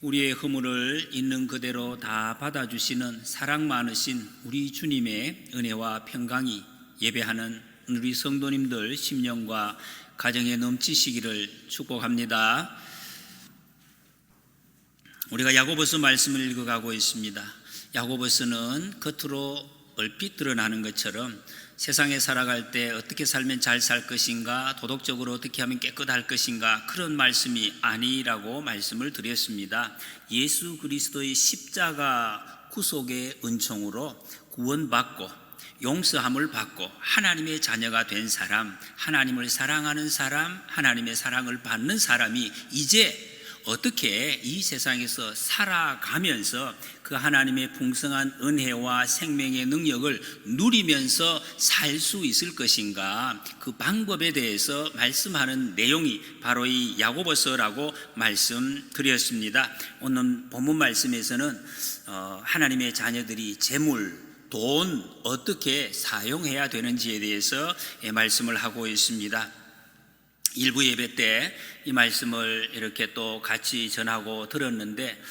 우리의 허물을 있는 그대로 다 받아주시는 사랑 많으신 우리 주님의 은혜와 평강이 예배하는 우리 성도님들 심령과 가정에 넘치시기를 축복합니다. 우리가 야고보서 말씀을 읽어가고 있습니다. 야고보서는 겉으로 얼핏 드러나는 것처럼 세상에 살아갈 때 어떻게 살면 잘 살 것인가, 도덕적으로 어떻게 하면 깨끗할 것인가, 그런 말씀이 아니라고 말씀을 드렸습니다. 예수 그리스도의 십자가 구속의 은총으로 구원받고 용서함을 받고 하나님의 자녀가 된 사람, 하나님을 사랑하는 사람, 하나님의 사랑을 받는 사람이 이제 어떻게 이 세상에서 살아가면서 그 하나님의 풍성한 은혜와 생명의 능력을 누리면서 살 수 있을 것인가, 그 방법에 대해서 말씀하는 내용이 바로 이 야고보서라고 말씀드렸습니다. 오늘 본문 말씀에서는 하나님의 자녀들이 재물, 돈 어떻게 사용해야 되는지에 대해서 말씀을 하고 있습니다. 일부 예배 때 이 말씀을 이렇게 또 같이 전하고 들었는데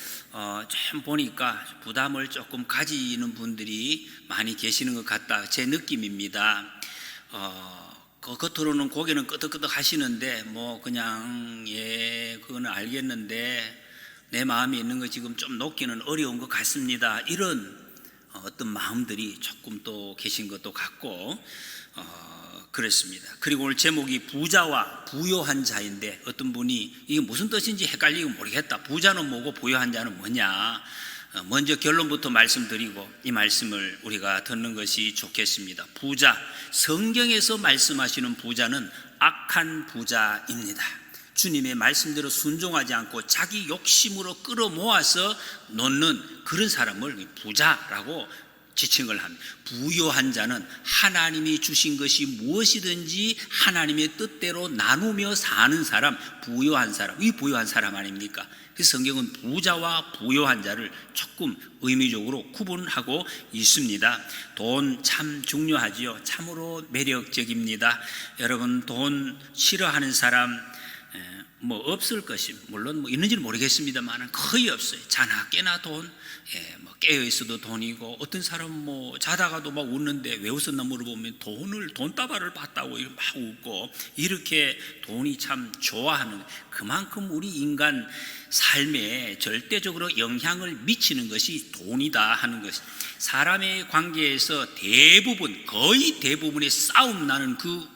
좀 보니까 부담을 조금 가지는 분들이 많이 계시는 것 같다, 제 느낌입니다. 겉으로는 고개는 끄덕끄덕 하시는데 그냥 그거는 알겠는데 내 마음에 있는 거 지금 좀 놓기는 어려운 것 같습니다, 이런 어떤 마음들이 조금 또 계신 것도 같고 그렇습니다. 그리고 오늘 제목이 부자와 부요한 자인데 어떤 분이 이게 무슨 뜻인지 헷갈리고 모르겠다, 부자는 뭐고 부요한 자는 뭐냐, 먼저 결론부터 말씀드리고 이 말씀을 우리가 듣는 것이 좋겠습니다. 부자, 성경에서 말씀하시는 부자는 악한 부자입니다. 주님의 말씀대로 순종하지 않고 자기 욕심으로 끌어모아서 놓는 그런 사람을 부자라고 지칭을 합니다. 부요한 자는 하나님이 주신 것이 무엇이든지 하나님의 뜻대로 나누며 사는 사람, 부요한 사람, 이 부요한 사람 아닙니까? 그래서 성경은 부자와 부요한 자를 조금 의미적으로 구분하고 있습니다. 돈 참 중요하지요. 참으로 매력적입니다. 여러분, 돈 싫어하는 사람 없을 것이, 물론 있는지는 모르겠습니다만 거의 없어요. 자나 깨나 돈, 깨어 있어도 돈이고, 어떤 사람은 자다가도 막 웃는데 왜 웃었나 물어보면 돈다발을 봤다고 막 웃고, 이렇게 돈이 참 좋아하는, 그만큼 우리 인간 삶에 절대적으로 영향을 미치는 것이 돈이다 하는 것이, 사람의 관계에서 거의 대부분의 싸움 나는 그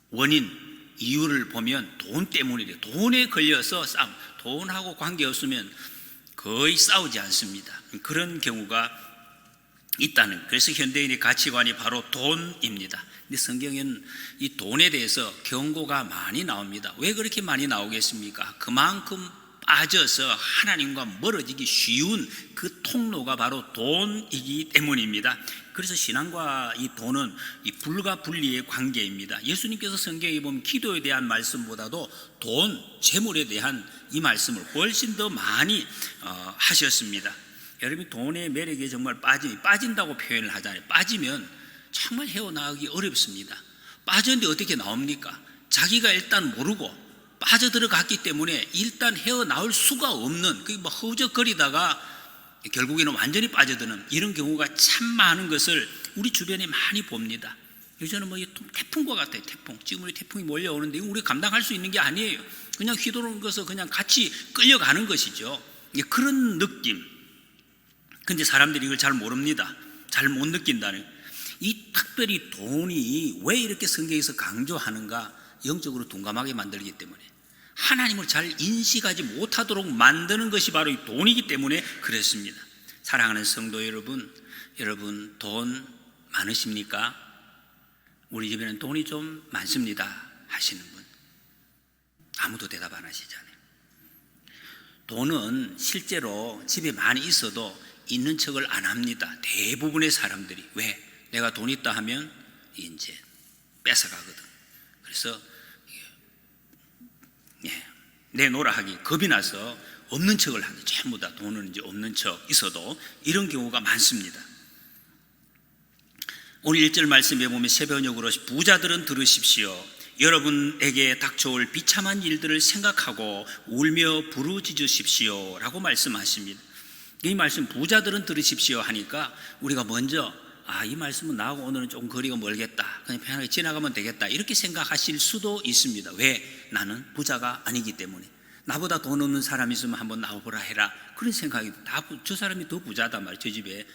원인, 이유를 보면 돈 때문이래요. 돈에 걸려서 싸움, 돈하고 관계없으면 거의 싸우지 않습니다. 그런 경우가 있다는, 그래서 현대인의 가치관이 바로 돈입니다. 근데 성경에는 이 돈에 대해서 경고가 많이 나옵니다. 왜 그렇게 많이 나오겠습니까? 그만큼 빠져서 하나님과 멀어지기 쉬운 그 통로가 바로 돈이기 때문입니다. 그래서 신앙과 이 돈은 이 불가분리의 관계입니다. 예수님께서 성경에 보면 기도에 대한 말씀보다도 돈, 재물에 대한 이 말씀을 훨씬 더 많이 하셨습니다. 여러분, 돈의 매력에 정말 빠진다고 표현을 하잖아요. 빠지면 정말 헤어나오기 어렵습니다. 빠졌는데 어떻게 나옵니까? 자기가 일단 모르고 빠져들어갔기 때문에 일단 헤어나올 수가 없는, 허우적거리다가 결국에는 완전히 빠져드는 이런 경우가 참 많은 것을 우리 주변에 많이 봅니다. 요새는 태풍과 같아요. 태풍. 지금 우리 태풍이 몰려오는데 우리 감당할 수 있는 게 아니에요. 그냥 휘도는 것을 그냥 같이 끌려가는 것이죠. 그런 느낌. 근데 사람들이 이걸 잘 모릅니다. 잘 못 느낀다는. 이 특별히 돈이 왜 이렇게 성경에서 강조하는가? 영적으로 둔감하게 만들기 때문에, 하나님을 잘 인식하지 못하도록 만드는 것이 바로 이 돈이기 때문에 그렇습니다. 사랑하는 성도 여러분 돈 많으십니까? 우리 집에는 돈이 좀 많습니다 하시는 분, 아무도 대답 안 하시잖아요. 돈은 실제로 집에 많이 있어도 있는 척을 안 합니다. 대부분의 사람들이. 왜? 내가 돈 있다 하면 이제 뺏어가거든. 그래서 내놓으라 하기 겁이 나서 없는 척을 하는, 전부 다 돈은 이제 없는 척 있어도 이런 경우가 많습니다. 오늘 1절 말씀에 보면 새벽녘으로 부자들은 들으십시오. 여러분에게 닥쳐올 비참한 일들을 생각하고 울며 부르짖으십시오 라고 말씀하십니다. 이 말씀 부자들은 들으십시오 하니까 우리가 먼저 이 말씀은 나하고 오늘은 조금 거리가 멀겠다, 그냥 편하게 지나가면 되겠다 이렇게 생각하실 수도 있습니다. 왜? 나는 부자가 아니기 때문에. 나보다 돈 없는 사람이 있으면 한번 나와보라 해라, 그런 생각이 저 사람이 더 부자단 말이에요. 저 집에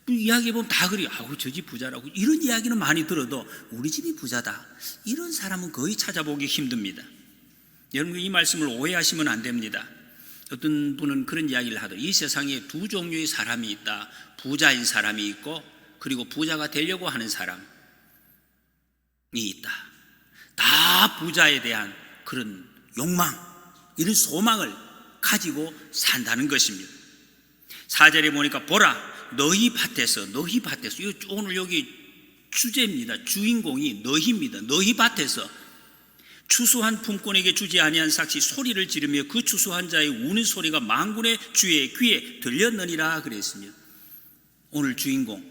이야기해보면 다 그래요. 저 집 부자라고. 이런 이야기는 많이 들어도 우리 집이 부자다, 이런 사람은 거의 찾아보기 힘듭니다. 여러분, 이 말씀을 오해하시면 안 됩니다. 어떤 분은 그런 이야기를 하더라고요. 이 세상에 두 종류의 사람이 있다. 부자인 사람이 있고, 그리고 부자가 되려고 하는 사람이 있다. 다 부자에 대한 그런 욕망, 이런 소망을 가지고 산다는 것입니다. 4절에 보니까 보라, 너희 밭에서 오늘 여기 주제입니다. 주인공이 너희입니다. 너희 밭에서 추수한 품꾼에게 주지 아니한 삭시 소리를 지르며 그 추수한 자의 우는 소리가 만군의 주의 귀에 들렸느니라 그랬습니다. 오늘 주인공,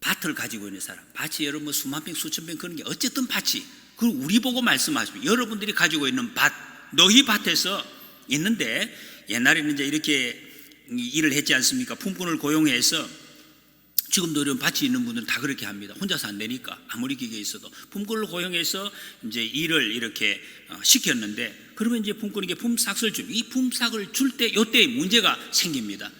밭을 가지고 있는 사람, 밭이 여러분 뭐 수만 평 수천 평 그런 게 어쨌든 밭이, 그리고 우리 보고 말씀하십니다. 여러분들이 가지고 있는 밭, 너희 밭에서 있는데, 옛날에는 이제 이렇게 일을 했지 않습니까? 품꾼을 고용해서, 지금도 이런 밭이 있는 분들은 다 그렇게 합니다. 혼자서 안 되니까 아무리 기계 있어도 품꾼을 고용해서 이제 일을 이렇게 시켰는데, 그러면 이제 품꾼에게 품삯을 줍니다. 이 품삯을 줄 때 이때 문제가 생깁니다.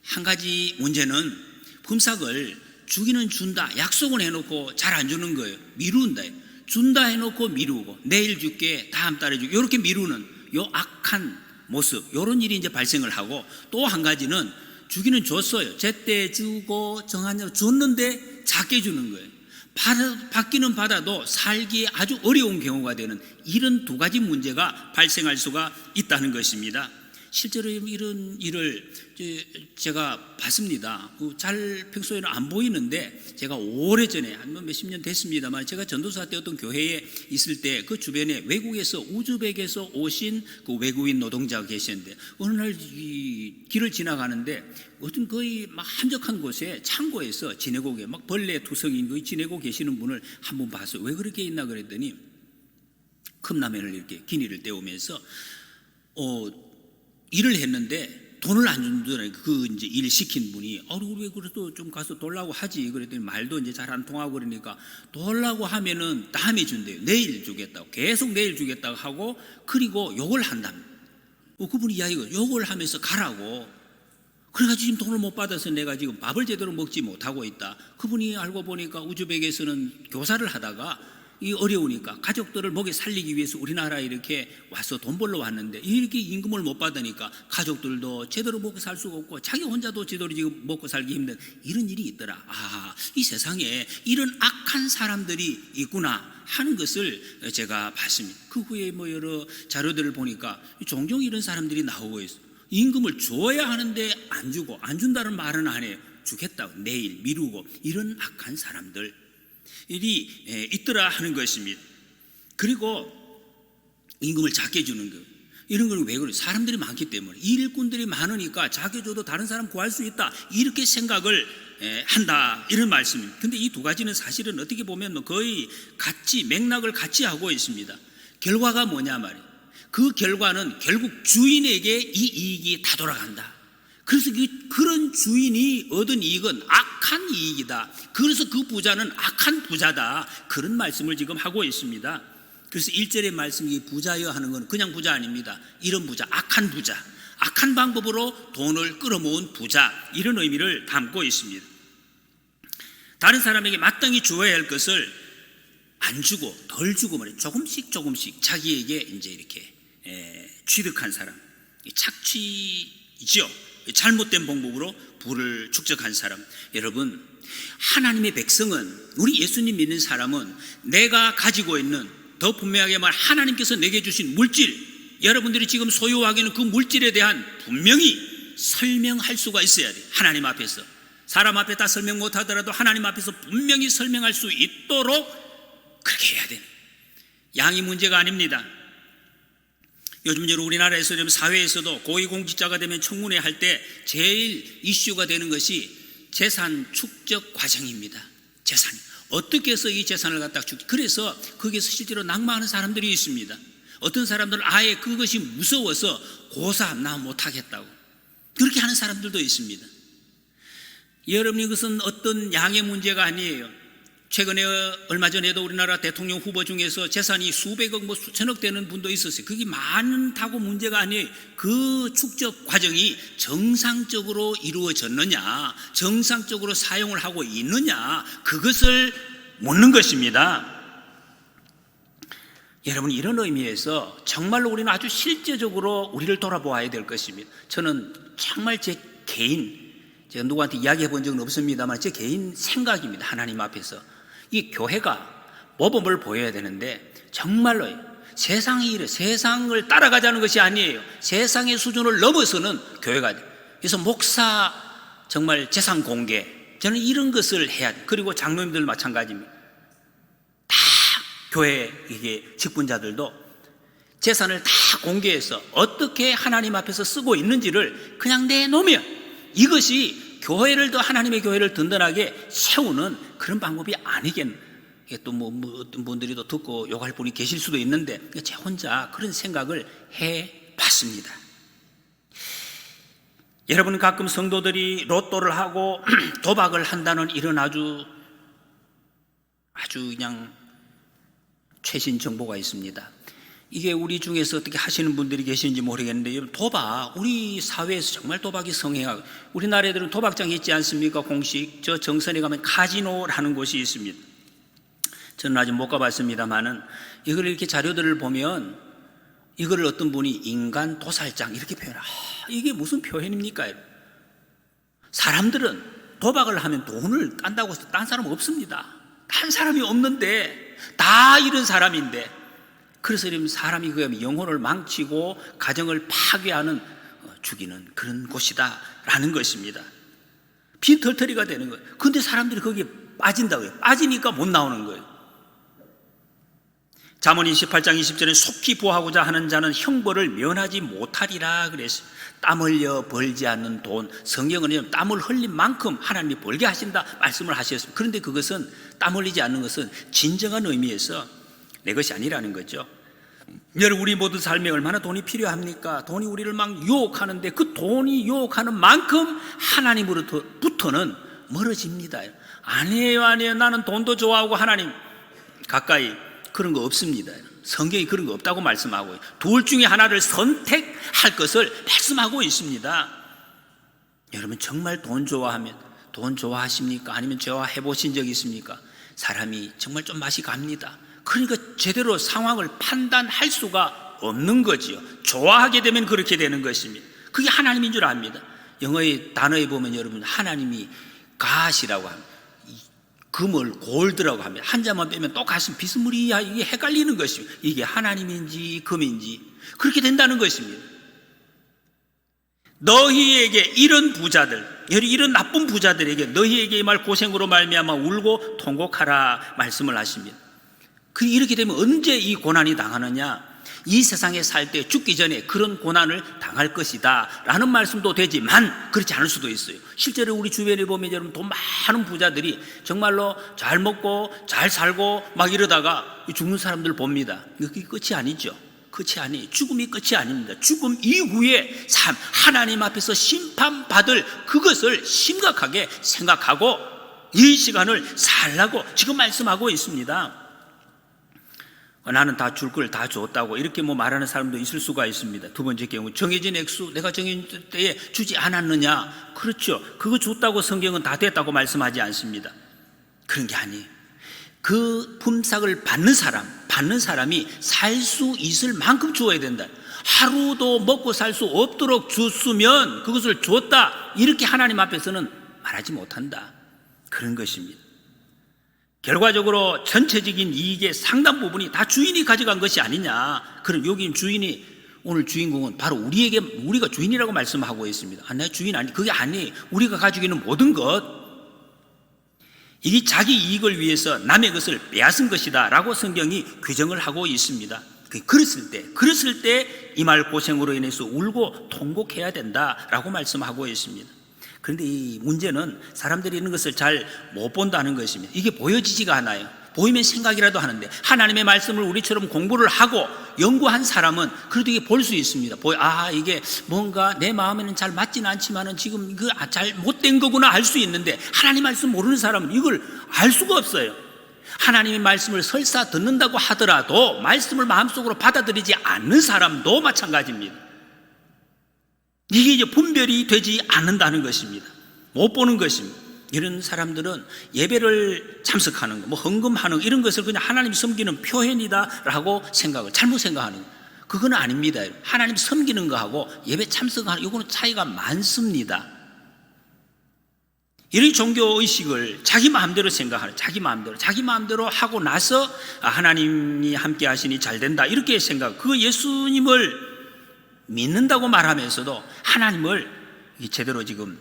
한 가지 문제는 품삯을 주기는 준다, 약속은 해놓고 잘 안 주는 거예요. 미룬다. 준다 해놓고 미루고, 내일 줄게, 다음 달에 줄게, 이렇게 미루는 요 악한 모습, 이런 일이 이제 발생을 하고, 또 한 가지는 주기는 줬어요. 제때 주고 정한 줬는데 작게 주는 거예요. 받기는 받아도 살기 아주 어려운 경우가 되는, 이런 두 가지 문제가 발생할 수가 있다는 것입니다. 실제로 이런 일을 제가 봤습니다. 잘 평소에는 안 보이는데, 제가 오래전에 한 몇십 년 됐습니다만, 제가 전도사 때 어떤 교회에 있을 때 그 주변에 외국에서, 우즈벡에서 오신 그 외국인 노동자가 계셨는데, 어느 날 이 길을 지나가는데 어떤 거의 막 한적한 곳에 창고에서 지내고 막 벌레 투성인 거의 지내고 계시는 분을 한 번 봤어요. 왜 그렇게 있나 그랬더니, 컵라면을 이렇게 기니를 때우면서 일을 했는데 돈을 안 준다는, 그 이제 일 시킨 분이 우리 왜 그래도 좀 가서 돌라고 하지, 그랬더니 말도 이제 잘 안 통하고 그러니까 돌라고 하면은 다음에 준대요. 내일 주겠다고, 계속 내일 주겠다고 하고, 그리고 욕을 한답니다. 그분이 이야기가 욕을 하면서 가라고. 그래가지고 지금 돈을 못 받아서 내가 지금 밥을 제대로 먹지 못하고 있다. 그분이 알고 보니까 우즈벡에서는 교사를 하다가 이 어려우니까 가족들을 먹여 살리기 위해서 우리나라에 이렇게 와서 돈 벌러 왔는데, 이렇게 임금을 못 받으니까 가족들도 제대로 먹고 살 수가 없고 자기 혼자도 제대로 지금 먹고 살기 힘든 이런 일이 있더라. 이 세상에 이런 악한 사람들이 있구나 하는 것을 제가 봤습니다. 그 후에 뭐 여러 자료들을 보니까 종종 이런 사람들이 나오고 있어요. 임금을 줘야 하는데 안 주고, 안 준다는 말은 안 해요. 주겠다고 내일 미루고, 이런 악한 사람들 일이 있더라 하는 것입니다. 그리고 임금을 작게 주는 거, 이런 건 왜 그래요? 사람들이 많기 때문에, 일꾼들이 많으니까 작게 줘도 다른 사람 구할 수 있다, 이렇게 생각을 한다, 이런 말씀입니다. 근데 이 두 가지는 사실은 어떻게 보면 거의 같이, 맥락을 같이 하고 있습니다. 결과가 뭐냐 말이에요. 그 결과는 결국 주인에게 이 이익이 다 돌아간다. 그래서 그런 주인이 얻은 이익은 악한 이익이다. 그래서 그 부자는 악한 부자다. 그런 말씀을 지금 하고 있습니다. 그래서 1절의 말씀이 부자여 하는 건 그냥 부자 아닙니다. 이런 부자, 악한 부자, 악한 방법으로 돈을 끌어모은 부자, 이런 의미를 담고 있습니다. 다른 사람에게 마땅히 주어야 할 것을 안 주고 덜 주고 말이에요. 조금씩 자기에게 이제 이렇게 취득한 사람, 착취죠. 잘못된 방법으로 부를 축적한 사람. 여러분, 하나님의 백성은, 우리 예수님 믿는 사람은 내가 가지고 있는, 더 분명하게 말, 하나님께서 내게 주신 물질, 여러분들이 지금 소유하고 있는 그 물질에 대한 분명히 설명할 수가 있어야 돼요. 하나님 앞에서. 사람 앞에 다 설명 못하더라도 하나님 앞에서 분명히 설명할 수 있도록 그렇게 해야 돼요. 양이 문제가 아닙니다. 요즘 우리나라에서 사회에서도 고위공직자가 되면 청문회 할 때 제일 이슈가 되는 것이 재산 축적 과정입니다. 재산이 어떻게 해서 이 재산을 갖다 줄지. 그래서 거기에서 실제로 낙마하는 사람들이 있습니다. 어떤 사람들은 아예 그것이 무서워서 고3 나 못하겠다고 그렇게 하는 사람들도 있습니다. 여러분, 이것은 어떤 양의 문제가 아니에요. 최근에 얼마 전에도 우리나라 대통령 후보 중에서 재산이 수백억 뭐 수천억 되는 분도 있었어요. 그게 많다고 문제가 아니에요. 그 축적 과정이 정상적으로 이루어졌느냐, 정상적으로 사용을 하고 있느냐, 그것을 묻는 것입니다. 여러분, 이런 의미에서 정말로 우리는 아주 실제적으로 우리를 돌아보아야 될 것입니다. 저는 정말 제 개인, 제가 누구한테 이야기해 본 적은 없습니다만 제 개인 생각입니다. 하나님 앞에서 이 교회가 모범을 보여야 되는데 정말로 세상이 이래, 세상을 따라가자는 것이 아니에요. 세상의 수준을 넘어서는 교회가 돼요. 그래서 목사 정말 재산 공개, 저는 이런 것을 해야 돼요. 그리고 장로님들 마찬가지입니다. 다 교회 이게 직분자들도 재산을 다 공개해서 어떻게 하나님 앞에서 쓰고 있는지를 그냥 내놓으면 이것이 교회를 더 하나님의 교회를 든든하게 세우는 그런 방법이 아니겠나. 이게 또 어떤 분들이 또 듣고 욕할 분이 계실 수도 있는데 제 혼자 그런 생각을 해봤습니다. 여러분, 가끔 성도들이 로또를 하고 도박을 한다는 이런 아주 그냥 최신 정보가 있습니다. 이게 우리 중에서 어떻게 하시는 분들이 계시는지 모르겠는데 도박, 우리 사회에서 정말 도박이 성행하고, 우리나라에들은 도박장이 있지 않습니까? 공식 저 정선에 가면 카지노라는 곳이 있습니다. 저는 아직 못 가봤습니다만은 이걸 이렇게 자료들을 보면 이걸 어떤 분이 인간 도살장 이렇게 표현해요. 이게 무슨 표현입니까? 사람들은 도박을 하면 돈을 딴다고 해서 딴 사람 없습니다. 딴 사람이 없는데 다 이런 사람인데, 그래서 사람이 그 영혼을 망치고 가정을 파괴하는, 죽이는 그런 곳이다 라는 것입니다. 빈털터리가 되는 거예요. 그런데 사람들이 거기에 빠진다고요. 빠지니까 못 나오는 거예요. 잠언 28장 20절에 속히 보하고자 하는 자는 형벌을 면하지 못하리라 그랬어요. 땀 흘려 벌지 않는 돈, 성경은 땀을 흘린 만큼 하나님이 벌게 하신다 말씀을 하셨습니다. 그런데 그것은 땀 흘리지 않는 것은 진정한 의미에서 내 것이 아니라는 거죠. 여러분, 우리 모두 삶에 얼마나 돈이 필요합니까? 돈이 우리를 막 유혹하는데 그 돈이 유혹하는 만큼 하나님으로부터는 멀어집니다. 아니에요. 나는 돈도 좋아하고 하나님 가까이, 그런 거 없습니다. 성경이 그런 거 없다고 말씀하고요. 둘 중에 하나를 선택할 것을 말씀하고 있습니다. 여러분, 정말 돈 좋아하십니까? 아니면 좋아해 보신 적 있습니까? 사람이 정말 좀 맛이 갑니다. 그러니까 제대로 상황을 판단할 수가 없는 거지요. 좋아하게 되면 그렇게 되는 것입니다. 그게 하나님인 줄 압니다. 영어의 단어에 보면 여러분, 하나님이 God이라고 합니다. 금을 골드라고 합니다. 한 자만 빼면 똑같은 비스무리야. 이게 헷갈리는 것입니다. 이게 하나님인지 금인지 그렇게 된다는 것입니다. 너희에게 이런 부자들, 이런 나쁜 부자들에게 너희에게 이 말 고생으로 말미암아 울고 통곡하라 말씀을 하십니다. 이렇게 되면 언제 이 고난이 당하느냐? 이 세상에 살 때 죽기 전에 그런 고난을 당할 것이다 라는 말씀도 되지만 그렇지 않을 수도 있어요. 실제로 우리 주변에 보면 여러분, 돈 많은 부자들이 정말로 잘 먹고 잘 살고 막 이러다가 죽는 사람들 봅니다. 그게 끝이 아니죠. 끝이 아니에요. 죽음이 끝이 아닙니다. 죽음 이후에 삶, 하나님 앞에서 심판받을 그것을 심각하게 생각하고 이 시간을 살라고 지금 말씀하고 있습니다. 나는 다 줄 걸 다 줬다고 이렇게 말하는 사람도 있을 수가 있습니다. 두 번째 경우, 정해진 액수 내가 정해진 때에 주지 않았느냐? 그렇죠. 그거 줬다고 성경은 다 됐다고 말씀하지 않습니다. 그런 게 아니에요. 그 품삯을 받는 사람이 살 수 있을 만큼 주어야 된다. 하루도 먹고 살 수 없도록 줬으면 그것을 줬다, 이렇게 하나님 앞에서는 말하지 못한다. 그런 것입니다. 결과적으로 전체적인 이익의 상당 부분이 다 주인이 가져간 것이 아니냐. 그럼 여기 오늘 주인공은 바로 우리가 주인이라고 말씀하고 있습니다. 내 주인 아니, 그게 아니에요. 우리가 가지고 있는 모든 것, 이게 자기 이익을 위해서 남의 것을 빼앗은 것이다 라고 성경이 규정을 하고 있습니다. 그랬을 때 이 말 고생으로 인해서 울고 통곡해야 된다 라고 말씀하고 있습니다. 그런데 이 문제는 사람들이 이런 것을 잘 못 본다는 것입니다. 이게 보여지지가 않아요. 보이면 생각이라도 하는데, 하나님의 말씀을 우리처럼 공부를 하고 연구한 사람은 그래도 이게 볼 수 있습니다. 이게 뭔가 내 마음에는 잘 맞지는 않지만은 지금 이거 잘 못된 거구나 알 수 있는데, 하나님 말씀 모르는 사람은 이걸 알 수가 없어요. 하나님의 말씀을 설사 듣는다고 하더라도 말씀을 마음속으로 받아들이지 않는 사람도 마찬가지입니다. 이게 이제 분별이 되지 않는다는 것입니다. 못 보는 것입니다. 이런 사람들은 예배를 참석하는 거, 헌금하는 거, 이런 것을 그냥 하나님 섬기는 표현이다라고 잘못 생각하는 거. 그건 아닙니다. 하나님 섬기는 거하고 예배 참석하는 이거는 차이가 많습니다. 이런 종교의식을 자기 마음대로 생각하는, 자기 마음대로 하고 나서 하나님이 함께 하시니 잘 된다 이렇게 생각. 그 예수님을 믿는다고 말하면서도 하나님을 제대로 지금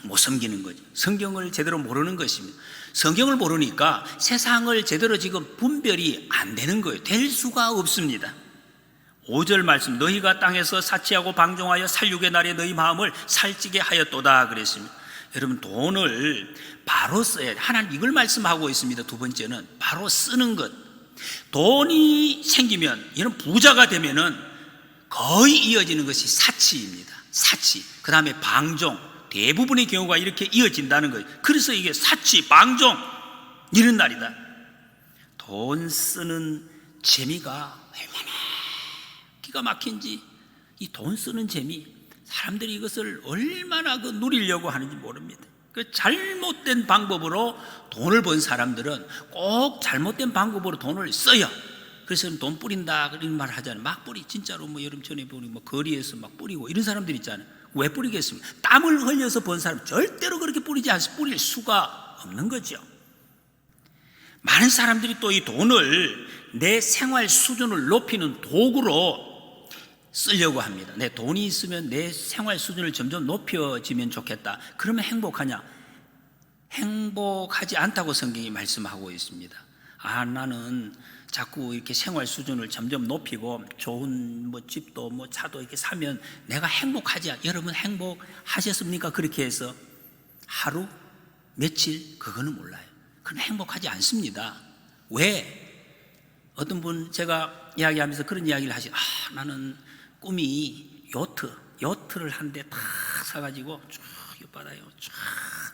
못 섬기는 거죠. 성경을 제대로 모르는 것입니다. 성경을 모르니까 세상을 제대로 지금 분별이 안 되는 거예요. 될 수가 없습니다. 5절 말씀, 너희가 땅에서 사치하고 방종하여 살육의 날에 너희 마음을 살찌게 하였도다 그랬습니다. 여러분, 돈을 바로 써야 돼. 하나님 이걸 말씀하고 있습니다. 두 번째는 바로 쓰는 것. 돈이 생기면, 이런 부자가 되면은 거의 이어지는 것이 사치입니다. 사치. 그 다음에 방종. 대부분의 경우가 이렇게 이어진다는 거예요. 그래서 이게 사치, 방종 이런 날이다. 돈 쓰는 재미가 얼마나 기가 막힌지, 이 돈 쓰는 재미, 사람들이 이것을 얼마나 누리려고 하는지 모릅니다. 그 잘못된 방법으로 돈을 번 사람들은 꼭 잘못된 방법으로 돈을 써요. 그래서 돈 뿌린다 그런 말 하잖아요. 막 뿌리, 진짜로 여름 전에 보니 거리에서 막 뿌리고 이런 사람들 있잖아요. 왜 뿌리겠습니까? 땀을 흘려서 번 사람 절대로 그렇게 뿌리지 않습니다. 뿌릴 수가 없는 거죠. 많은 사람들이 또 이 돈을 내 생활 수준을 높이는 도구로 쓰려고 합니다. 내 돈이 있으면 내 생활 수준을 점점 높여지면 좋겠다. 그러면 행복하냐? 행복하지 않다고 성경이 말씀하고 있습니다. 나는 자꾸 이렇게 생활 수준을 점점 높이고 좋은 집도 차도 이렇게 사면 내가 행복하지. 여러분 행복하셨습니까? 그렇게 해서 하루 며칠 그거는 몰라요. 그건 행복하지 않습니다. 왜? 어떤 분 제가 이야기하면서 그런 이야기를 하시죠. 나는 꿈이 요트를 한 대 탁 사가지고 쭉 바다에 쫙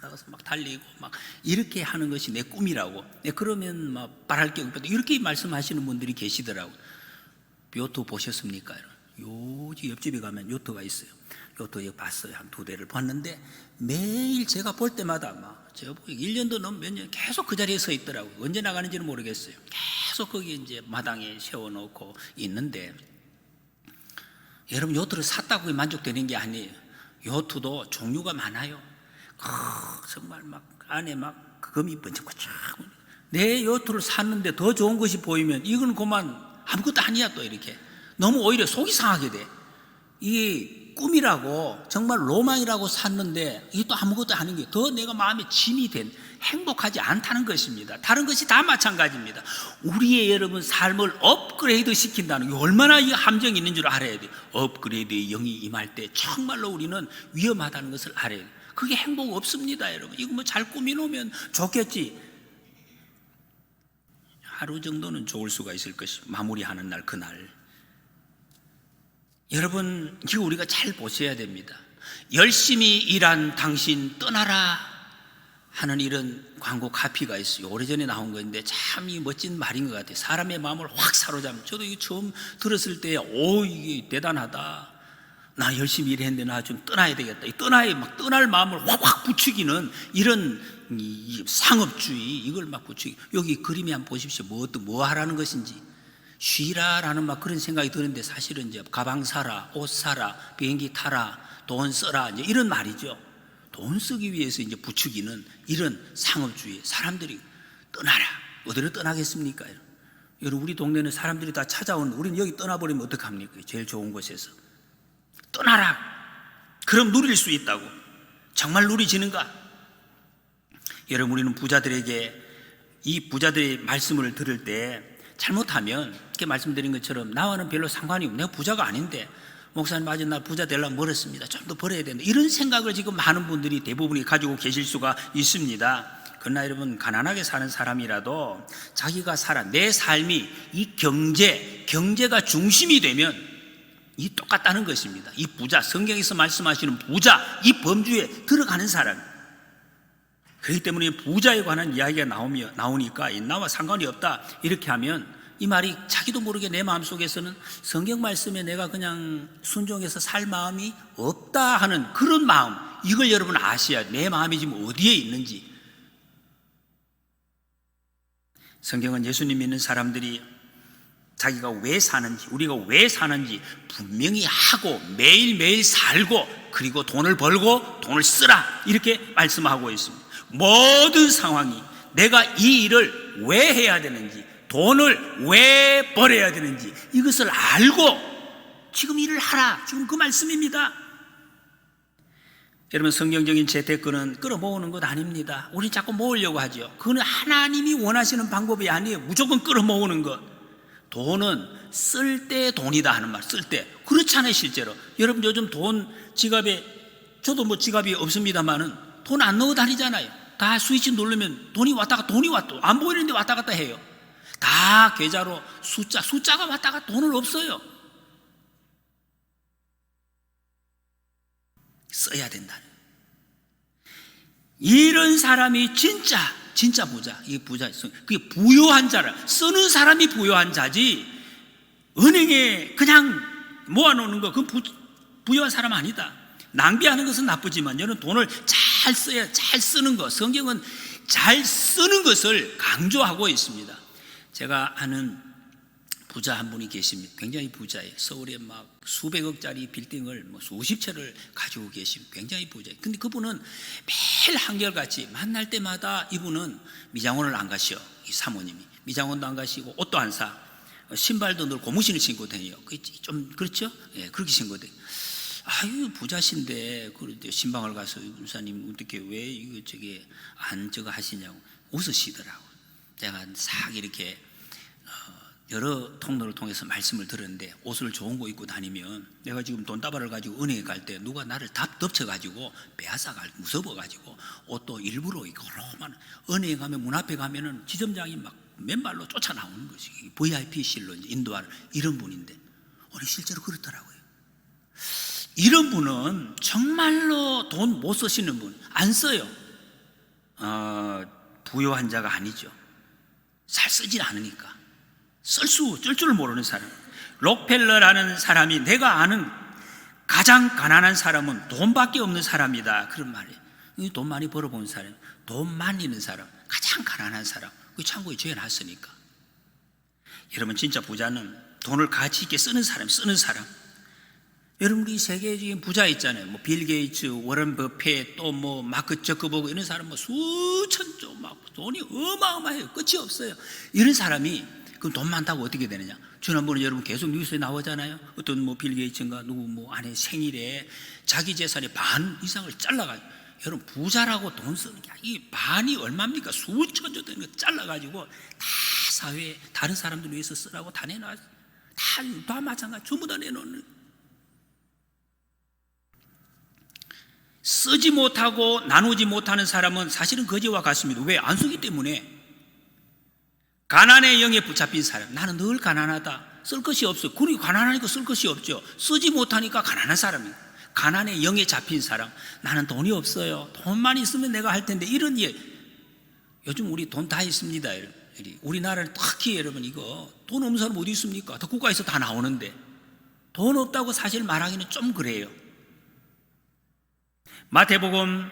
나가서 막 달리고 막 이렇게 하는 것이 내 꿈이라고. 그러면 막 바랄 게 없다 이렇게 말씀하시는 분들이 계시더라고요. 요트 보셨습니까? 요 옆집에 가면 요트가 있어요. 요트 여기 봤어요. 한 2대를 봤는데 매일 제가 볼 때마다 제가 1년도 넘 몇 년 계속 그 자리에 서 있더라고요. 언제 나가는지는 모르겠어요. 계속 거기 이제 마당에 세워놓고 있는데, 여러분 요트를 샀다고 만족되는 게 아니에요. 요트도 종류가 많아요. 정말 안에 금이 번쩍번쩍. 내 요트를 샀는데 더 좋은 것이 보이면 이건 그만 아무것도 아니야. 또 이렇게 너무 오히려 속이 상하게 돼. 이게 꿈이라고 정말 로망이라고 샀는데 이게 또 아무것도 아닌 게 더 내가 마음에 짐이 된, 행복하지 않다는 것입니다. 다른 것이 다 마찬가지입니다. 우리의 여러분 삶을 업그레이드 시킨다는 게 얼마나 이 함정이 있는 줄 알아야 돼요. 업그레이드의 영이 임할 때 정말로 우리는 위험하다는 것을 알아야 돼요. 그게 행복 없습니다. 여러분 이거 잘 꾸미놓으면 좋겠지. 하루 정도는 좋을 수가 있을 것이, 마무리하는 날 그날. 여러분 이거 우리가 잘 보셔야 됩니다. 열심히 일한 당신 떠나라 하는 이런 광고 카피가 있어요. 오래전에 나온 건데 참 이 멋진 말인 것 같아요. 사람의 마음을 확 사로잡는. 저도 이거 처음 들었을 때 이게 대단하다. 나 열심히 일했는데 나 좀 떠나야 되겠다. 떠날 마음을 확 부추기는 이런 이 상업주의, 이걸 부추기. 여기 그림에 한번 보십시오. 뭐 하라는 것인지. 쉬라라는 그런 생각이 드는데 사실은 이제 가방 사라, 옷 사라, 비행기 타라, 돈 써라, 이제 이런 말이죠. 돈 쓰기 위해서 이제 부추기는 이런 상업주의. 사람들이 떠나라. 어디로 떠나겠습니까? 여러분 우리 동네는 사람들이 다 찾아오는, 우리는 여기 떠나버리면 어떡합니까? 제일 좋은 곳에서 떠나라. 그럼 누릴 수 있다고. 정말 누리지는가? 여러분 우리는 부자들에게, 이 부자들의 말씀을 들을 때 잘못하면 이렇게 말씀드린 것처럼 나와는 별로 상관이 없고 내가 부자가 아닌데 목사님 아직 나 부자 되려면 멀었습니다. 좀 더 벌어야 된다. 이런 생각을 지금 많은 분들이 대부분이 가지고 계실 수가 있습니다. 그러나 여러분, 가난하게 사는 사람이라도 자기가 내 삶이 이 경제가 중심이 되면 이 똑같다는 것입니다. 이 부자, 성경에서 말씀하시는 부자, 이 범주에 들어가는 사람. 그렇기 때문에 부자에 관한 이야기가 나오니까 나와 상관이 없다 이렇게 하면, 이 말이 자기도 모르게 내 마음속에서는 성경 말씀에 내가 그냥 순종해서 살 마음이 없다 하는 그런 마음, 이걸 여러분 아셔야 돼. 내 마음이 지금 어디에 있는지. 성경은 예수님 믿는 사람들이 자기가 왜 사는지, 우리가 왜 사는지 분명히 하고 매일매일 살고, 그리고 돈을 벌고 돈을 쓰라 이렇게 말씀하고 있습니다. 모든 상황이 내가 이 일을 왜 해야 되는지, 돈을 왜 벌어야 되는지 이것을 알고 지금 일을 하라, 지금 그 말씀입니다. 여러분, 성경적인 재테크는 끌어모으는 것 아닙니다. 우리 자꾸 모으려고 하죠. 그건 하나님이 원하시는 방법이 아니에요. 무조건 끌어모으는 것. 돈은 쓸 때 돈이다 하는 말, 쓸 때. 그렇잖아요. 실제로 여러분, 요즘 돈 지갑에, 저도 뭐 지갑이 없습니다만은 돈 안 넣어 다니잖아요. 다 스위치 누르면 돈이 왔다가 안 보이는데 왔다 갔다 해요. 다 계좌로 숫자가 왔다가 돈은 없어요. 써야 된다는. 이런 사람이 진짜 부자. 이게 부자, 그게 부유한 자라. 쓰는 사람이 부유한 자지, 은행에 그냥 모아놓는 거, 그건 부유한 사람 아니다. 낭비하는 것은 나쁘지만 여러분, 돈을 잘 쓰는 것, 성경은 잘 쓰는 것을 강조하고 있습니다. 제가 아는 부자 한 분이 계십니다. 굉장히 부자예요. 서울에 막 수백억짜리 빌딩을 수십 채를 가지고 계십니다. 굉장히 부자예요. 근데 그분은 매일 한결같이 만날 때마다 이분은 미장원을 안 가셔. 이 사모님이 미장원도 안 가시고 옷도 안 사. 신발도 늘 고무신을 신고 다녀요. 좀 그렇죠? 예, 그렇게 신고 다녀요. 아유, 부자신데 그 신방을 가서 목사님 어떻게 왜 이거 저거 하시냐고 웃으시더라고. 제가 싹 이렇게 여러 통로를 통해서 말씀을 들었는데, 옷을 좋은 거 입고 다니면 내가 지금 돈다발을 가지고 은행에 갈 때 누가 나를 덮쳐가지고 빼앗아갈 무서워가지고 옷도 일부러 이거로만, 은행에 가면 문 앞에 가면은 지점장이 막 맨발로 쫓아나오는 것이 VIP실로 인도하는 이런 분인데, 우리 실제로 그렇더라고요. 이런 분은 정말로 돈 못 쓰시는 분, 안 써요. 부유한 자가 아니죠. 잘 쓰진 않으니까. 쓸 줄 모르는 사람. 록펠러라는 사람이 내가 아는 가장 가난한 사람은 돈밖에 없는 사람이다, 그런 말이에요. 돈 많이 벌어본 사람, 돈 많이 있는 사람, 가장 가난한 사람. 그 창고에 죄놨으니까. 여러분, 진짜 부자는 돈을 가치 있게 쓰는 사람. 여러분, 우리 세계적인 부자 있잖아요. 뭐 빌 게이츠, 워런 버핏, 또 뭐 마크 저커버그, 이런 사람 수천조 막 돈이 어마어마해요. 끝이 없어요. 이런 사람이 그럼 돈 많다고 어떻게 되느냐? 지난번에 여러분 계속 뉴스에 나오잖아요. 어떤 뭐 빌 게이츠인가 누구 뭐 아내 생일에 자기 재산의 반 이상을 잘라가지고, 여러분 부자라고 돈 쓰는 게 이 반이 얼마입니까? 수천조 되는 거 잘라가지고 다 사회에 다른 사람들 위해서 쓰라고 다 내놔. 다 마찬가지, 전부 다 내놓는. 쓰지 못하고 나누지 못하는 사람은 사실은 거지와 같습니다. 왜? 안 쓰기 때문에. 가난의 영에 붙잡힌 사람, 나는 늘 가난하다, 쓸 것이 없어. 그러니 가난하니까 쓸 것이 없죠. 쓰지 못하니까 가난한 사람이에요. 가난의 영에 잡힌 사람, 나는 돈이 없어요, 돈만 있으면 내가 할 텐데, 이런 예. 요즘 우리 돈 다 있습니다. 우리나라는 특히 여러분, 이거 돈 없는 사람 어디 있습니까? 다 국가에서 다 나오는데 돈 없다고 사실 말하기는 좀 그래요. 마태복음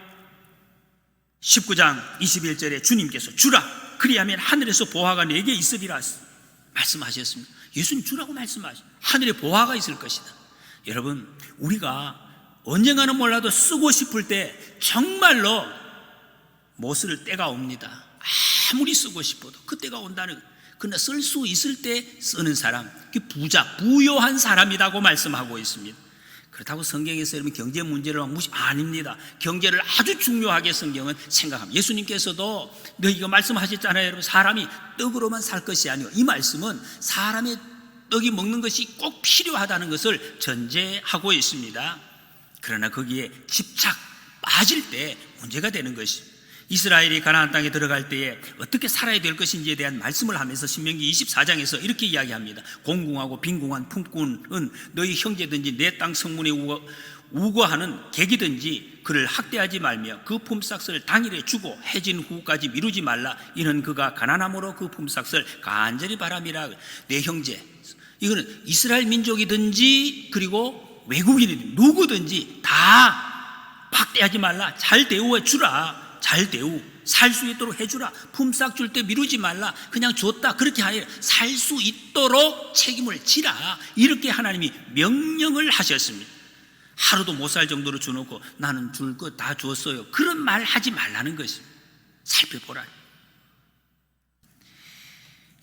19장 21절에 주님께서 주라, 그리하면 하늘에서 보화가 내게 있으리라 말씀하셨습니다. 예수님 주라고 말씀하셨습니다. 하늘에 보화가 있을 것이다. 여러분, 우리가 언젠가는 몰라도 쓰고 싶을 때 정말로 못 쓸 때가 옵니다. 아무리 쓰고 싶어도 그 때가 온다는. 그러나 쓸 수 있을 때 쓰는 사람, 부자, 부유한 사람이라고 말씀하고 있습니다. 그렇다고 성경에서 여러분 경제 문제를 아닙니다. 경제를 아주 중요하게 성경은 생각합니다. 예수님께서도 이거 말씀하셨잖아요. 여러분, 사람이 떡으로만 살 것이 아니고, 이 말씀은 사람의 떡이 먹는 것이 꼭 필요하다는 것을 전제하고 있습니다. 그러나 거기에 집착, 빠질 때 문제가 되는 것입니다. 이스라엘이 가나안 땅에 들어갈 때에 어떻게 살아야 될 것인지에 대한 말씀을 하면서 신명기 24장에서 이렇게 이야기합니다. 공궁하고 빈궁한 품꾼은 너희 형제든지 내 땅 성문에 우거하는 객이든지 그를 학대하지 말며 그 품삯을 당일에 주고 해진 후까지 미루지 말라. 이는 그가 가난함으로 그 품삯을 간절히 바람이라. 내 형제, 이거는 이스라엘 민족이든지 그리고 외국인이든지 누구든지 다 학대하지 말라. 잘 대우해 주라. 잘 대우, 살 수 있도록 해주라. 품삯 줄 때 미루지 말라. 그냥 줬다 그렇게 아니라 살 수 있도록 책임을 지라. 이렇게 하나님이 명령을 하셨습니다. 하루도 못 살 정도로 주놓고 나는 줄 거 다 줬어요, 그런 말 하지 말라는 것입니다. 살펴보라.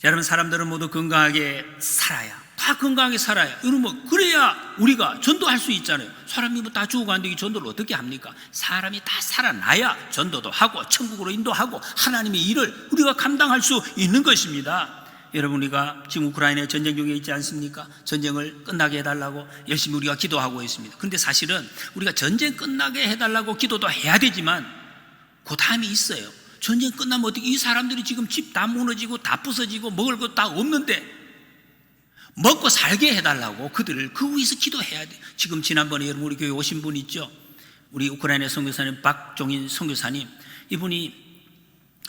여러분, 사람들은 모두 건강하게 살아야, 다 건강하게 살아야, 여러분, 그래야 우리가 전도할 수 있잖아요. 사람이 뭐 다 죽어간다고 전도를 어떻게 합니까? 사람이 다 살아나야 전도도 하고 천국으로 인도하고 하나님의 일을 우리가 감당할 수 있는 것입니다. 여러분, 우리가 지금 우크라이나에 전쟁 중에 있지 않습니까? 전쟁을 끝나게 해달라고 열심히 우리가 기도하고 있습니다. 그런데 사실은 우리가 전쟁 끝나게 해달라고 기도도 해야 되지만 그 다음이 있어요. 전쟁 끝나면 어떻게, 이 사람들이 지금 집 다 무너지고 다 부서지고 먹을 것 다 없는데 먹고 살게 해달라고 그들을 그 위해서 기도해야 돼. 지금 지난번에 여러분 우리 교회 오신 분 있죠? 우리 우크라이나 선교사님 박종인 선교사님, 이분이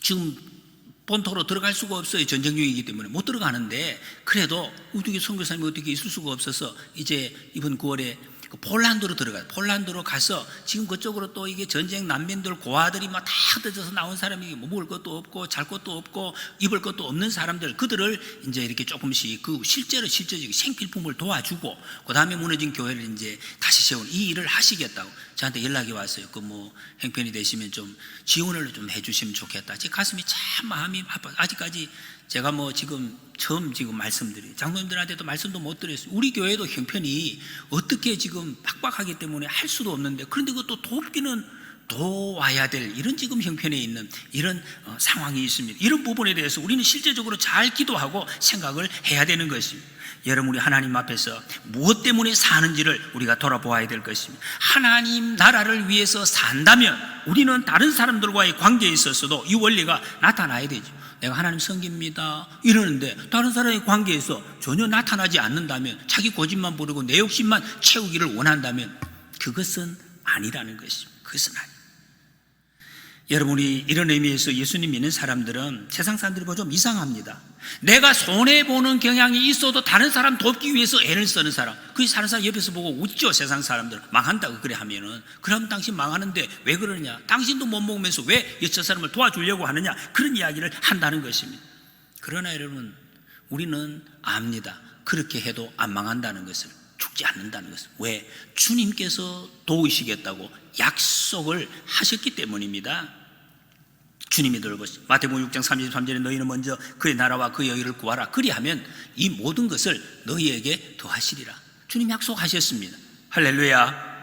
지금 본토로 들어갈 수가 없어요. 전쟁 중이기 때문에 못 들어가는데, 그래도 우리 선교사님이 어떻게 있을 수가 없어서 이제 이번 9월에 폴란드로 들어가요. 폴란드로 가서 지금 그쪽으로 또 이게 전쟁 난민들 고아들이 막 다 흩어져서 나온 사람이 뭐 먹을 것도 없고 잘 것도 없고 입을 것도 없는 사람들, 그들을 이제 이렇게 조금씩 그 실질적인 생필품을 도와주고 그 다음에 무너진 교회를 이제 다시 세운 이 일을 하시겠다고 저한테 연락이 왔어요. 그 뭐 형편이 되시면 좀 지원을 좀 해주시면 좋겠다. 제 가슴이 참 마음이 아파. 아직까지 제가 뭐 지금 처음 지금 말씀드려요. 장로님들한테도 말씀도 못 드렸어요. 우리 교회도 형편이 어떻게 지금 팍팍하기 때문에 할 수도 없는데, 그런데 그것도 돕기는 도와야 될 이런 지금 형편에 있는 이런 상황이 있습니다. 이런 부분에 대해서 우리는 실제적으로 잘 기도하고 생각을 해야 되는 것입니다. 여러분, 우리 하나님 앞에서 무엇 때문에 사는지를 우리가 돌아보아야 될 것입니다. 하나님 나라를 위해서 산다면 우리는 다른 사람들과의 관계에 있어서도 이 원리가 나타나야 되죠. 내가 하나님 섬깁니다 이러는데 다른 사람의 관계에서 전혀 나타나지 않는다면, 자기 고집만 부르고 내 욕심만 채우기를 원한다면 그것은 아니라는 것입니다. 그것은 아니에요. 여러분이 이런 의미에서 예수님 믿는 사람들은 세상 사람들이 좀 이상합니다. 내가 손해보는 경향이 있어도 다른 사람 돕기 위해서 애를 쓰는 사람, 그 다른 사람 옆에서 보고 웃죠. 세상 사람들 망한다고 그래 하면은, 그럼 당신 망하는데 왜 그러냐, 당신도 못 먹으면서 왜 저 사람을 도와주려고 하느냐, 그런 이야기를 한다는 것입니다. 그러나 여러분, 우리는 압니다. 그렇게 해도 안 망한다는 것을, 죽지 않는다는 것을. 왜? 주님께서 도우시겠다고 약속을 하셨기 때문입니다. 주님이 들어보시죠. 마태복음 6장 33절에 너희는 먼저 그의 나라와 그의 의를 구하라. 그리하면 이 모든 것을 너희에게 더하시리라. 주님 약속하셨습니다. 할렐루야.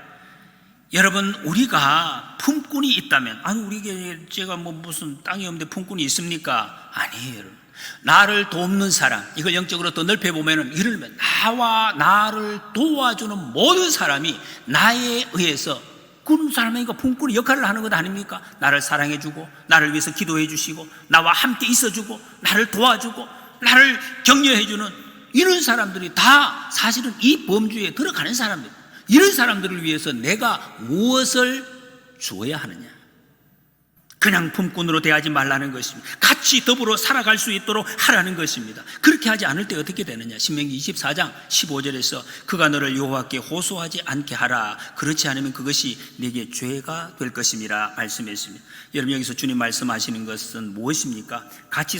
여러분, 우리가 품꾼이 있다면, 아니 우리 제가 뭐 무슨 땅이 없는데 품꾼이 있습니까? 아니에요. 여러분, 나를 돕는 사람, 이걸 영적으로 더 넓혀보면 이러면 나와 나를 도와주는 모든 사람이 나에 의해서 그런 사람이니까 품꾼의 역할을 하는 것 아닙니까? 나를 사랑해주고 나를 위해서 기도해주시고 나와 함께 있어주고 나를 도와주고 나를 격려해주는 이런 사람들이 다 사실은 이 범주에 들어가는 사람들. 이런 사람들을 위해서 내가 무엇을 주어야 하느냐? 그냥 품꾼으로 대하지 말라는 것입니다. 같이 더불어 살아갈 수 있도록 하라는 것입니다. 그렇게 하지 않을 때 어떻게 되느냐? 신명기 24장 15절에서 그가 너를 여호와께 호소하지 않게 하라. 그렇지 않으면 그것이 네게 죄가 될 것임이라 말씀했습니다. 여러분, 여기서 주님 말씀하시는 것은 무엇입니까? 같이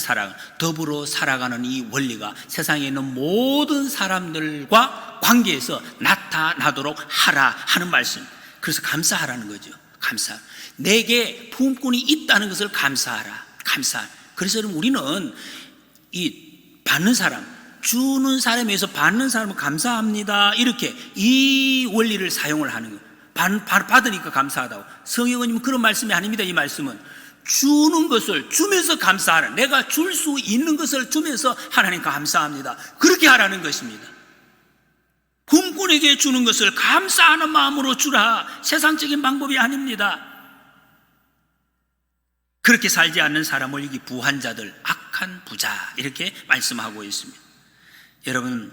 더불어 살아가는 이 원리가 세상에 있는 모든 사람들과 관계에서 나타나도록 하라 하는 말씀. 그래서 감사하라는 거죠. 감사. 내게 품꾼이 있다는 것을 감사하라. 감사. 그래서 여러분, 우리는 이 받는 사람, 주는 사람에 의해서 받는 사람은 감사합니다. 이렇게 이 원리를 사용을 하는 거예요. 받으니까 감사하다고. 성경은 그런 말씀이 아닙니다. 이 말씀은 주는 것을 주면서 감사하라. 내가 줄 수 있는 것을 주면서 하나님 감사합니다. 그렇게 하라는 것입니다. 굶꾼에게 주는 것을 감사하는 마음으로 주라. 세상적인 방법이 아닙니다. 그렇게 살지 않는 사람을 여기 부한 자들, 악한 부자 이렇게 말씀하고 있습니다. 여러분,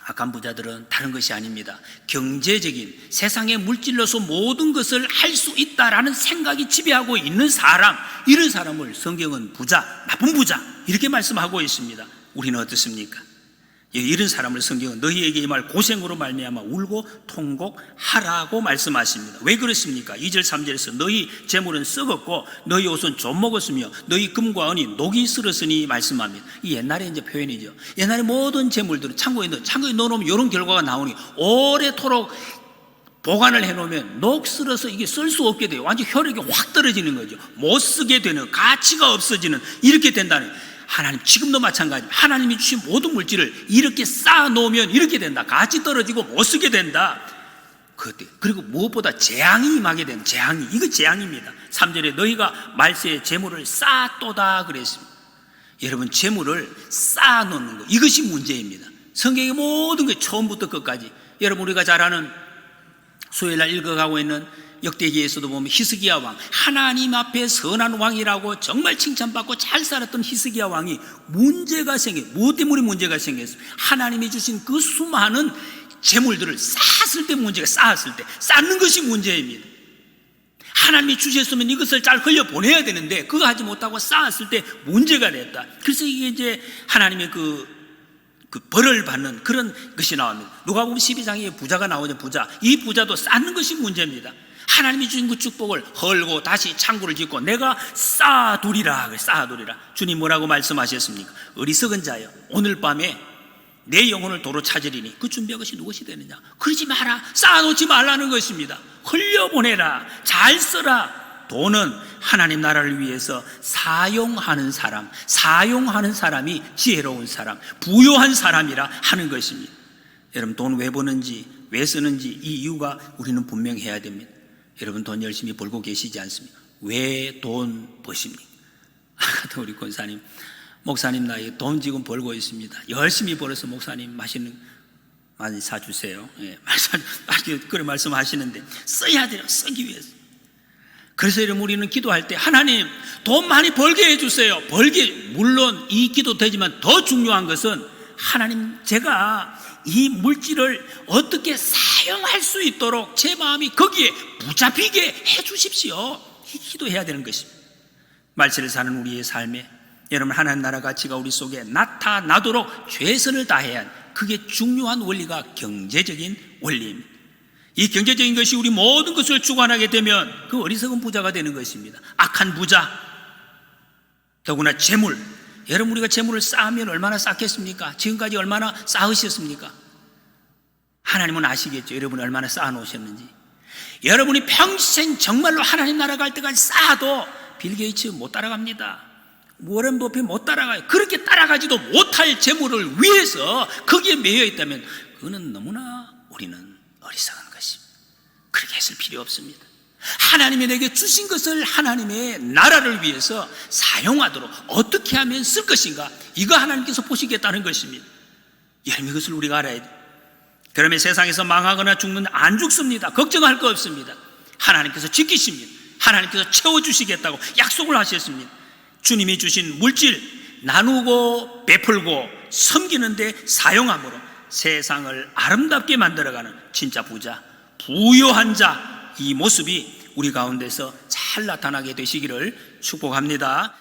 악한 부자들은 다른 것이 아닙니다. 경제적인 세상의 물질로서 모든 것을 할 수 있다라는 생각이 지배하고 있는 사람, 이런 사람을 성경은 부자, 나쁜 부자 이렇게 말씀하고 있습니다. 우리는 어떻습니까? 이런 사람을 성경은 너희에게 이 말 고생으로 말미암아 울고 통곡하라고 말씀하십니다. 왜 그렇습니까? 2절 3절에서 너희 재물은 썩었고 너희 옷은 좀 먹었으며 너희 금과 은이 녹이 슬었으니 말씀합니다. 이 옛날에 이제 표현이죠. 옛날에 모든 재물들은 창고에 넣어놓으면 이런 결과가 나오니 오래도록 보관을 해놓으면 녹 슬어서 이게 쓸 수 없게 돼요. 완전 효력이 확 떨어지는 거죠. 못 쓰게 되는, 가치가 없어지는, 이렇게 된다는. 하나님 지금도 마찬가지입니다. 하나님이 주신 모든 물질을 이렇게 쌓아놓으면 이렇게 된다. 가치 떨어지고 못 쓰게 된다. 그리고 무엇보다 재앙이 임하게 된다. 재앙이, 이거 재앙입니다. 3절에 너희가 말세에 재물을 쌓아또다 그랬습니다. 여러분, 재물을 쌓아놓는 것, 이것이 문제입니다. 성경의 모든 게 처음부터 끝까지, 여러분 우리가 잘 아는 수요일날 읽어가고 있는 역대기에서도 보면 히스기야 왕, 하나님 앞에 선한 왕이라고 정말 칭찬받고 잘 살았던 히스기야 왕이 문제가 무엇 때문에 문제가 생겼어요? 하나님이 주신 그 수많은 재물들을 쌓았을 때 문제가, 쌓았을 때 쌓는 것이 문제입니다. 하나님이 주셨으면 이것을 잘 흘려보내야 되는데 그거 하지 못하고 쌓았을 때 문제가 됐다. 그래서 이게 이제 하나님의 그 벌을 받는 그런 것이 나옵니다. 누가복음 12장에 부자가 나오죠. 부자, 이 부자도 쌓는 것이 문제입니다. 하나님이 주신 그 축복을 헐고 다시 창고를 짓고 내가 쌓아두리라. 주님 뭐라고 말씀하셨습니까? 어리석은 자여, 오늘 밤에 내 영혼을 도로 찾으리니 그 준비한 것이 무엇이 되느냐? 그러지 마라. 쌓아놓지 말라는 것입니다. 흘려보내라. 잘 써라. 돈은 하나님 나라를 위해서 사용하는 사람이 지혜로운 사람, 부유한 사람이라 하는 것입니다. 여러분, 돈 왜 버는지, 왜 쓰는지 이 이유가 우리는 분명해야 됩니다. 여러분, 돈 열심히 벌고 계시지 않습니까? 왜 돈 버십니까? 아까도 우리 권사님, 목사님 나이 돈 지금 벌고 있습니다. 열심히 벌어서 목사님 맛있는 많이 사주세요. 예, 그런 말씀하시는데 써야 돼요. 쓰기 위해서. 그래서 여러분, 우리는 기도할 때 하나님 돈 많이 벌게 해주세요. 물론 이 기도 되지만 더 중요한 것은 하나님, 제가 이 물질을 어떻게 사용할 수 있도록 제 마음이 거기에 붙잡히게 해주십시오. 기도해야 되는 것입니다. 말세를 사는 우리의 삶에 여러분, 하나님 나라 가치가 우리 속에 나타나도록 최선을 다해야 하는, 그게 중요한 원리가 경제적인 원리입니다. 이 경제적인 것이 우리 모든 것을 주관하게 되면 그 어리석은 부자가 되는 것입니다. 악한 부자, 더구나 재물. 여러분, 우리가 재물을 쌓으면 얼마나 쌓겠습니까? 지금까지 얼마나 쌓으셨습니까? 하나님은 아시겠죠. 여러분이 얼마나 쌓아놓으셨는지. 여러분이 평생 정말로 하나님 나라 갈 때까지 쌓아도 빌 게이츠 못 따라갑니다. 워렌 버핏 못 따라가요. 그렇게 따라가지도 못할 재물을 위해서 거기에 매여 있다면 그거는 너무나 우리는 어리석은 것입니다. 그렇게 했을 필요 없습니다. 하나님이 내게 주신 것을 하나님의 나라를 위해서 사용하도록 어떻게 하면 쓸 것인가, 이거 하나님께서 보시겠다는 것입니다. 여러분, 이것을 우리가 알아야 돼요. 그러면 세상에서 망하거나 죽는 안 죽습니다. 걱정할 거 없습니다. 하나님께서 지키십니다. 하나님께서 채워주시겠다고 약속을 하셨습니다. 주님이 주신 물질 나누고 베풀고 섬기는 데 사용함으로 세상을 아름답게 만들어가는 진짜 부자, 부유한 자, 이 모습이 우리 가운데서 잘 나타나게 되시기를 축복합니다.